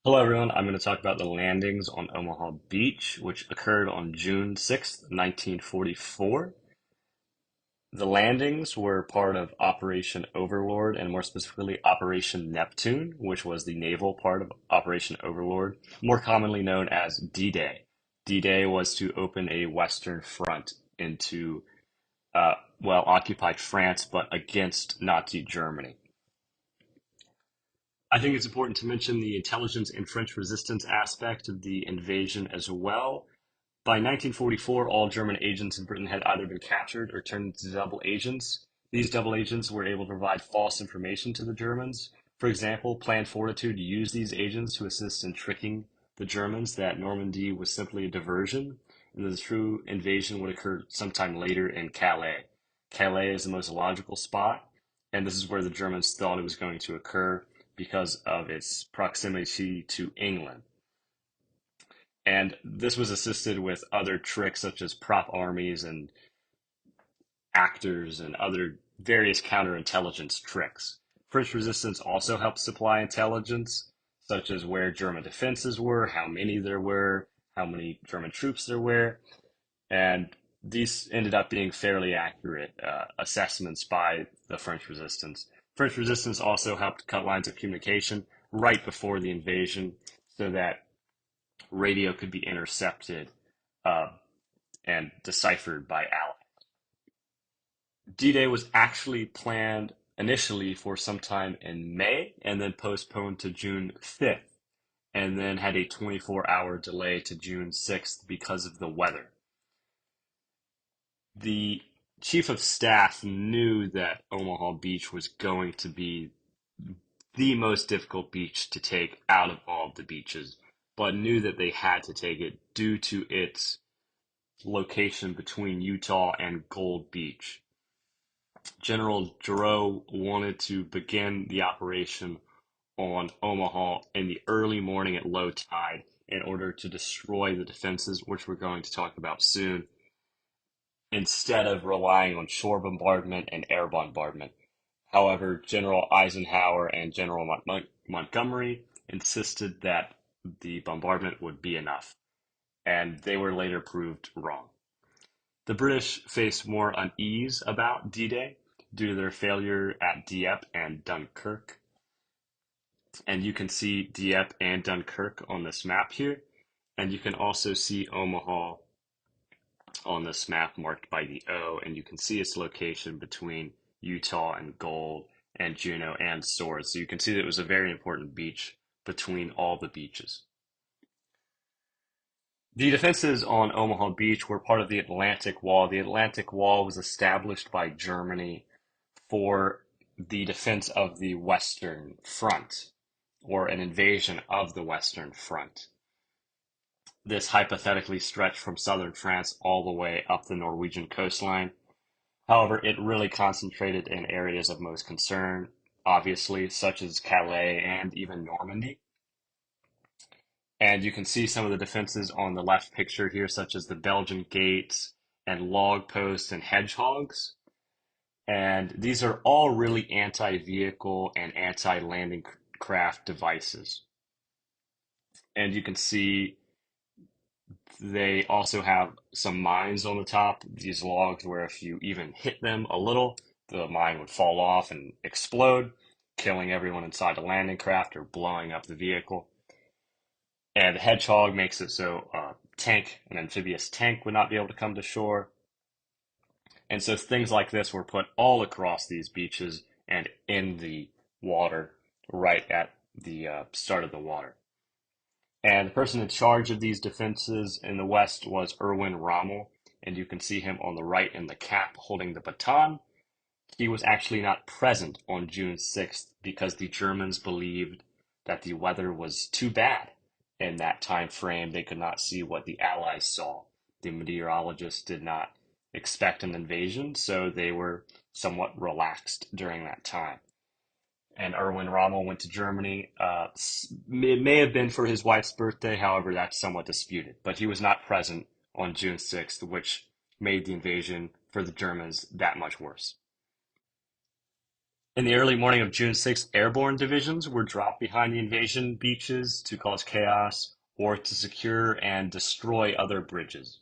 Hello, everyone. I'm going to talk about the landings on Omaha Beach, which occurred on June 6th, 1944. The landings were part of Operation Overlord, and more specifically, Operation Neptune, which was the naval part of Operation Overlord, more commonly known as D-Day. D-Day was to open a Western front into, occupied France, but against Nazi Germany. I think it's important to mention the intelligence and French resistance aspect of the invasion as well. By 1944, all German agents in Britain had either been captured or turned into double agents. These double agents were able to provide false information to the Germans. For example, Plan Fortitude used these agents to assist in tricking the Germans that Normandy was simply a diversion and that the true invasion would occur sometime later in Calais. Calais is the most logical spot, and this is where the Germans thought it was going to occur because of its proximity to England. And this was assisted with other tricks such as prop armies and actors and other various counterintelligence tricks. French resistance also helped supply intelligence, such as where German defenses were, how many there were, how many German troops there were, and these ended up being fairly accurate assessments by the French resistance. French resistance also helped cut lines of communication right before the invasion so that radio could be intercepted uh, and deciphered by Allies. D-Day was actually planned initially for sometime in May and then postponed to June 5th, and then had a 24-hour delay to June 6th because of the weather. The chief of staff knew that Omaha Beach was going to be the most difficult beach to take out of all of the beaches, but knew that they had to take it due to its location between Utah and Gold Beach. General Giroux wanted to begin the operation on Omaha in the early morning at low tide in order to destroy the defenses, which we're going to talk about soon, instead of relying on shore bombardment and air bombardment. However, General Eisenhower and General Montgomery insisted that the bombardment would be enough, and they were later proved wrong. The British faced more unease about D-Day due to their failure at Dieppe and Dunkirk. And you can see Dieppe and Dunkirk on this map here. And you can also see Omaha on this map marked by the O, and you can see its location between Utah and Gold and Juneau and Swords. So you can see that it was a very important beach between all the beaches. The defenses on Omaha Beach were part of the Atlantic Wall. The Atlantic Wall was established by Germany for the defense of the Western Front, or an invasion of the Western Front. This hypothetically stretched from southern France all the way up the Norwegian coastline. However, it really concentrated in areas of most concern, obviously, such as Calais and even Normandy. And you can see some of the defenses on the left picture here, such as the Belgian gates and log posts and hedgehogs. And these are all really anti-vehicle and anti-landing craft devices. And you can see they also have some mines on the top, these logs where if you even hit them a little, the mine would fall off and explode, killing everyone inside the landing craft or blowing up the vehicle. And the hedgehog makes it so an amphibious tank would not be able to come to shore. And so things like this were put all across these beaches and in the water right at the start of the water. And the person in charge of these defenses in the west was Erwin Rommel, and you can see him on the right in the cap holding the baton. He was actually not present on June 6th because the Germans believed that the weather was too bad in that time frame. They could not see what the Allies saw. The meteorologists did not expect an invasion, so they were somewhat relaxed during that time. And Erwin Rommel went to Germany. It may have been for his wife's birthday, however, that's somewhat disputed. But he was not present on June 6th, which made the invasion for the Germans that much worse. In the early morning of June 6th, airborne divisions were dropped behind the invasion beaches to cause chaos or to secure and destroy other bridges.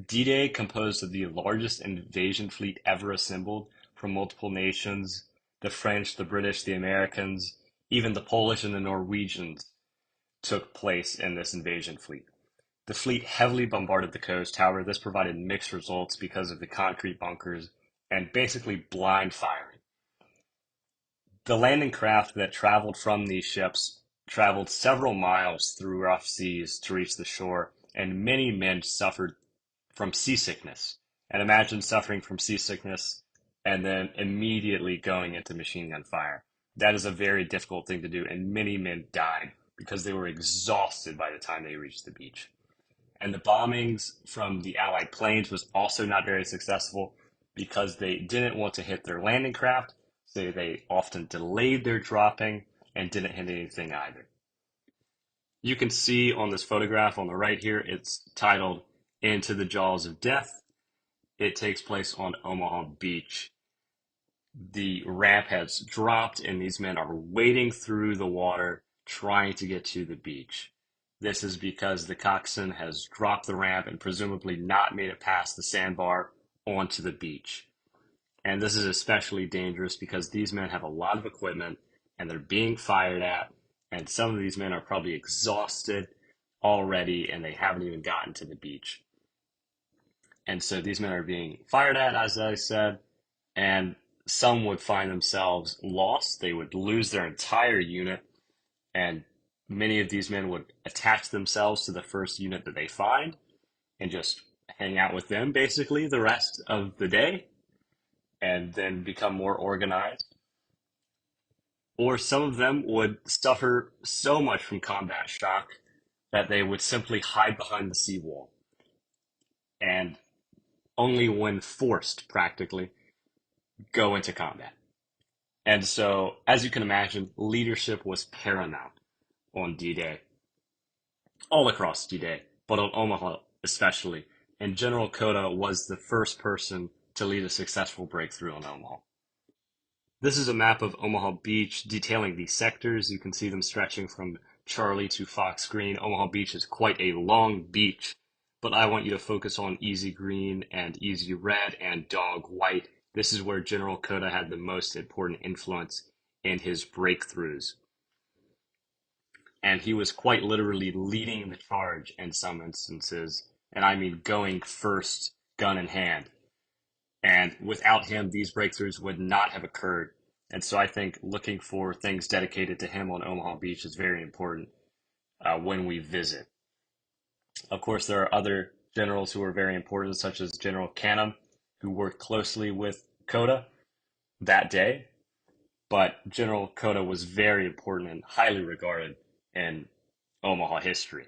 D-Day, composed of the largest invasion fleet ever assembled from multiple nations, the French, the British, the Americans, even the Polish and the Norwegians took place in this invasion fleet. The fleet heavily bombarded the coast. However, this provided mixed results because of the concrete bunkers and basically blind firing. The landing craft that traveled from these ships traveled several miles through rough seas to reach the shore, and many men suffered from seasickness. And imagine suffering from seasickness and then immediately going into machine gun fire. That is a very difficult thing to do, and many men died because they were exhausted by the time they reached the beach. And the bombings from the Allied planes was also not very successful because they didn't want to hit their landing craft, so they often delayed their dropping and didn't hit anything either. You can see on this photograph on the right here, it's titled Into the Jaws of Death. It takes place on Omaha Beach. The ramp has dropped and these men are wading through the water trying to get to the beach. This is because the coxswain has dropped the ramp and presumably not made it past the sandbar onto the beach. And this is especially dangerous because these men have a lot of equipment and they're being fired at, and some of these men are probably exhausted already and they haven't even gotten to the beach. And so these men are being fired at, as I said, and some would find themselves lost. They would lose their entire unit, and many of these men would attach themselves to the first unit that they find and just hang out with them basically the rest of the day and then become more organized. Or some of them would suffer so much from combat shock that they would simply hide behind the seawall and only when forced, practically, go into combat. And so, as you can imagine, leadership was paramount on D-Day, all across D-Day, but on Omaha especially. And General Cota was the first person to lead a successful breakthrough on Omaha. This is a map of Omaha Beach detailing the sectors. You can see them stretching from Charlie to Fox Green. Omaha Beach is quite a long beach, but I want you to focus on Easy Green and Easy Red and Dog White. This is where General Cota had the most important influence in his breakthroughs. And he was quite literally leading the charge in some instances, and I mean going first, gun in hand. And without him, these breakthroughs would not have occurred. And so I think looking for things dedicated to him on Omaha Beach is very important when we visit. Of course, there are other generals who are very important, such as General Canham, who worked closely with Cota that day. But General Cota was very important and highly regarded in Omaha history.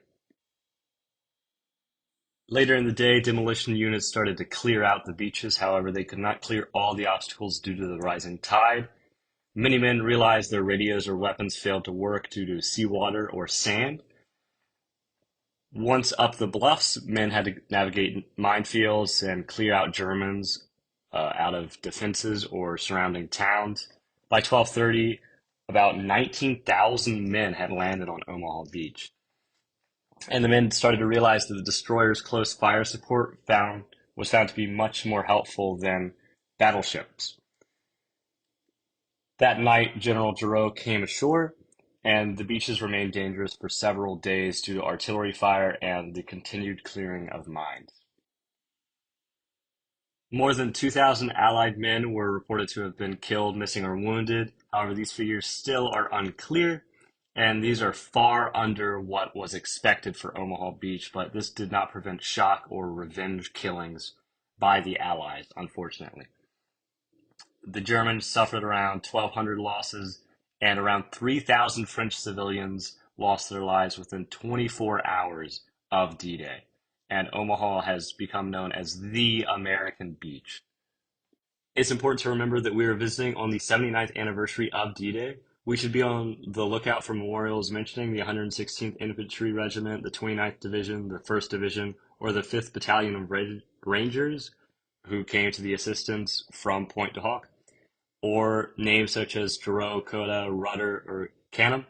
Later in the day, demolition units started to clear out the beaches. However, they could not clear all the obstacles due to the rising tide. Many men realized their radios or weapons failed to work due to seawater or sand. Once up the bluffs, men had to navigate minefields and clear out Germans out of defenses or surrounding towns. By 1230, about 19,000 men had landed on Omaha Beach. And the men started to realize that the destroyer's close fire support was found to be much more helpful than battleships. That night, General Giroux came ashore, and the beaches remained dangerous for several days due to artillery fire and the continued clearing of mines. More than 2,000 Allied men were reported to have been killed, missing, or wounded. However, these figures still are unclear, and these are far under what was expected for Omaha Beach, but this did not prevent shock or revenge killings by the Allies, unfortunately. The Germans suffered around 1,200 losses, and around 3,000 French civilians lost their lives within 24 hours of D-Day. And Omaha has become known as the American beach. It's important to remember that we are visiting on the 79th anniversary of D-Day. We should be on the lookout for memorials mentioning the 116th Infantry Regiment, the 29th Division, the 1st Division, or the 5th Battalion of Rangers, who came to the assistance from Point du Hoc. or names such as Jero, Kota, Rudder, or Canum,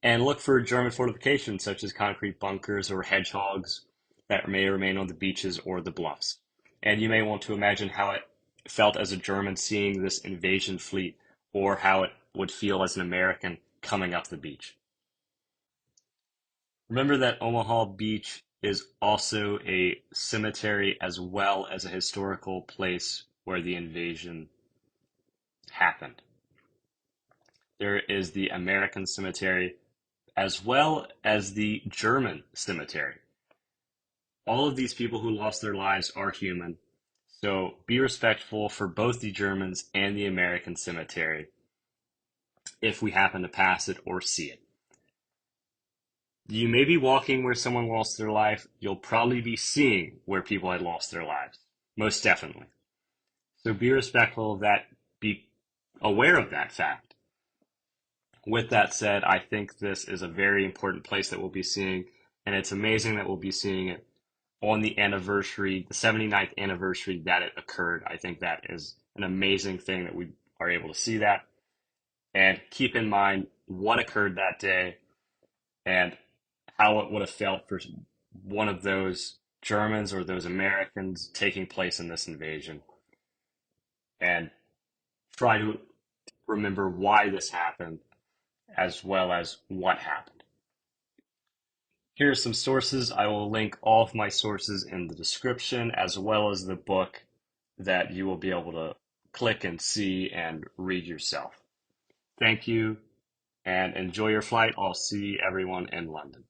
and look for German fortifications such as concrete bunkers or hedgehogs that may remain on the beaches or the bluffs. And you may want to imagine how it felt as a German seeing this invasion fleet, or how it would feel as an American coming up the beach. Remember that Omaha Beach is also a cemetery as well as a historical place where the invasion happened. There is the American cemetery as well as the German cemetery. All of these people who lost their lives are human, so be respectful for both the Germans and the American cemetery if we happen to pass it or see it. You may be walking where someone lost their life. You'll probably be seeing where people had lost their lives. Most definitely. So be respectful of that. Be aware of that fact. With that said, I think this is a very important place that we'll be seeing, and it's amazing that we'll be seeing it on the anniversary, the 79th anniversary that it occurred. I think that is an amazing thing that we are able to see that. And keep in mind what occurred that day and how it would have felt for one of those Germans or those Americans taking place in this invasion. And try to remember why this happened as well as what happened. Here are some sources. I will link all of my sources in the description as well as the book that you will be able to click and see and read yourself. Thank you and enjoy your flight. I'll see everyone in London.